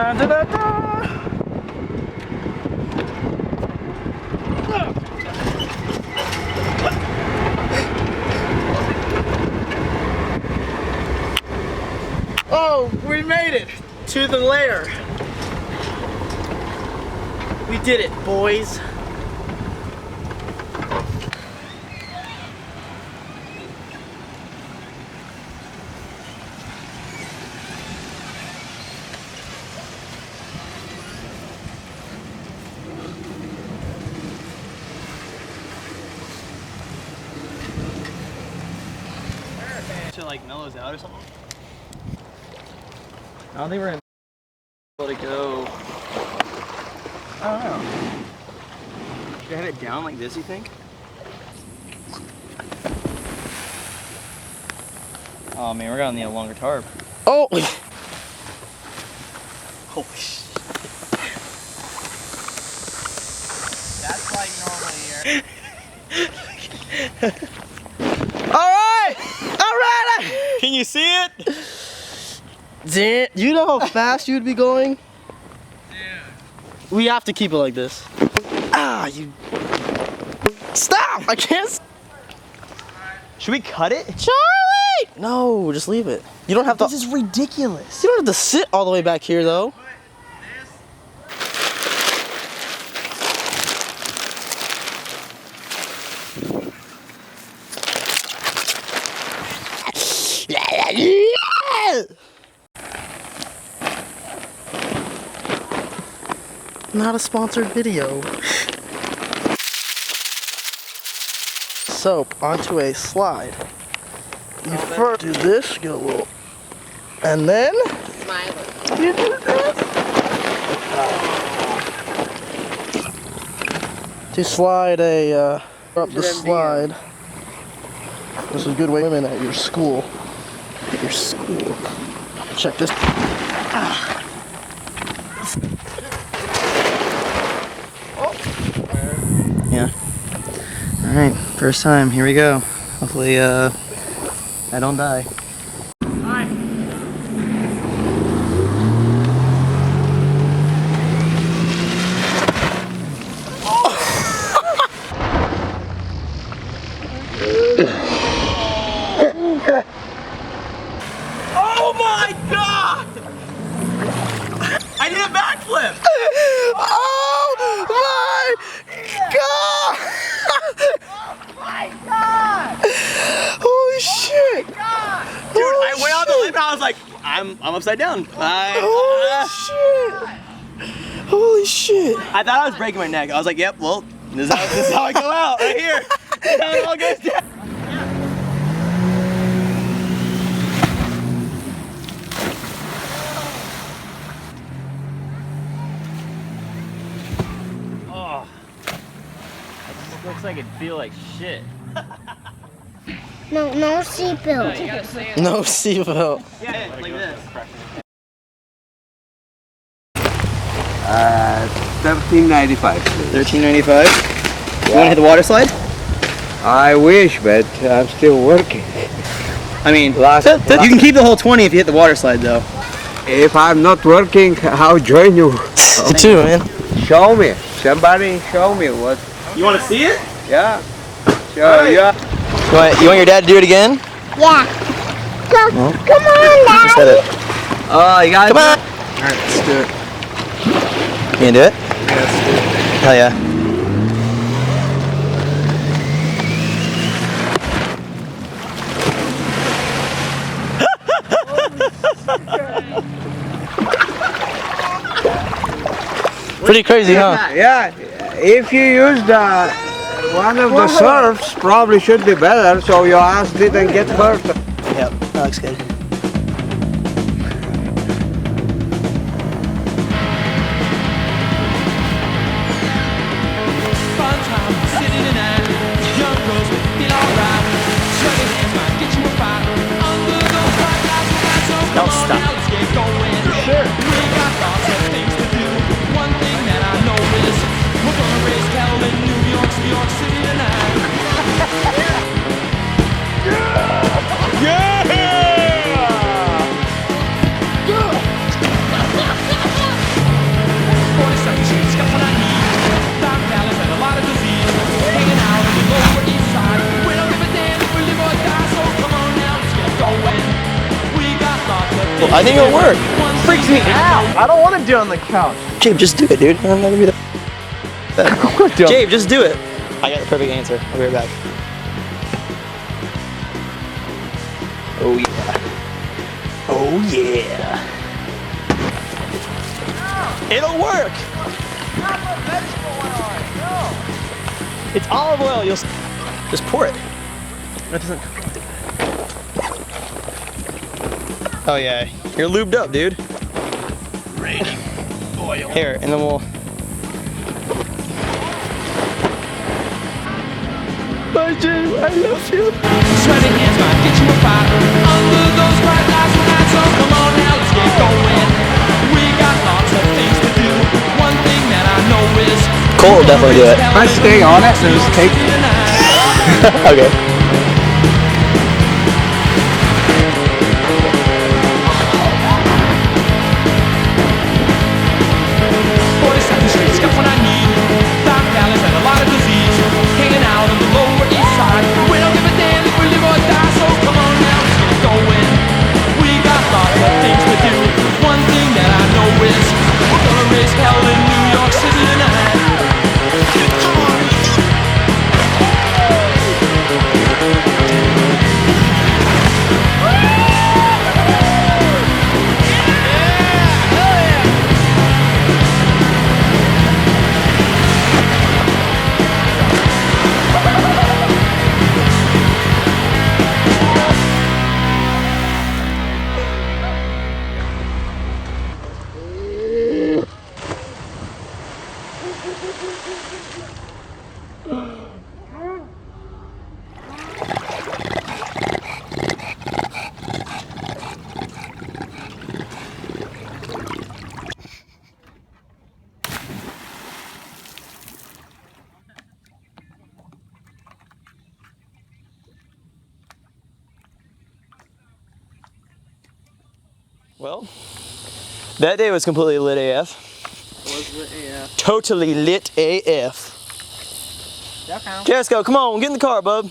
Da, da, da, da. Oh, we made it to the lair. We did it, boys. To like mellows out or something? I don't think we're gonna be able to go. I don't know. Should I have it down like this, you think? Oh man, we're gonna need a longer tarp. Oh! Holy shit. That's like normal here. Alright! Alright! Can you see it? Damn, you know how fast you would be going? Dude. We have to keep it like this. Ah, you. Stop! I can't. Should we cut it? Charlie! No, just leave it. You don't have to. This is ridiculous. You don't have to sit all the way back here, though. Not a sponsored video. Soap onto a slide. You first do this, get a little, and then you do this. To slide up the slide. This is a good way women at your school. At your school. Check this. Yeah. Alright, first time, here we go. Hopefully I don't die. Hi. Oh my god! I did a backflip! Oh my god! Oh my god! Holy shit! Oh my god. Dude, I went on the lip and I was like, I'm upside down. Holy shit! Holy shit! I thought I was breaking my neck. I was like, yep, well, this is how I go out, right here. This is how it all goes down. Oh, it looks like it'd feel like shit. No seatbelt. No seatbelt. Yeah, like this. 13.95. 13.95. You want to hit the water slide? I wish, but I'm still working. I mean, you can keep the whole 20 if you hit the water slide, though. If I'm not working, I'll join you. You too, man. Show me. Somebody show me what. You want to see it? Yeah. Sure, yeah. You want your dad to do it again? Yeah. Go. No. Come on, Dad. Just hit it. Oh, you got it. Come on. Alright, let's do it. You can do it? Yeah, let's do it. Hell yeah. Pretty crazy, huh? Yeah, if you use one of the surfs, probably should be better, so your ass didn't get hurt. Yep, that looks good. Don't stop. Sure. Yeah! I think it'll work. Freaks me out. I don't want to do it on the couch. Jabe, just do it, dude. I'm not gonna be that. Jabe, just do it. I got the perfect answer. I'll be right back. Oh yeah. Oh yeah. It'll work. It's olive oil. You'll just pour it. That doesn't. Oh yeah, you're lubed up, dude. Raging oil. Here, and then we'll. Bye, Jim. I love you. Sweaty hands might get you a fire under those bright lights tonight. So come on now, let's get going. We got lots of things to do. One thing that I know is Cole will definitely do it. If I stay on it, then just take. Okay. 42nd Street's got what I need. Dark alleys and a lot of disease. Hanging out on the Lower East Side. We don't give a damn if we live or die. So come on now, let's get going. We got lots of things to do. One thing that I know is we're gonna raise hell in New York City tonight. Well, that day was completely lit AF. Was lit AF. Totally lit AF. Jesco, come on, get in the car, bub.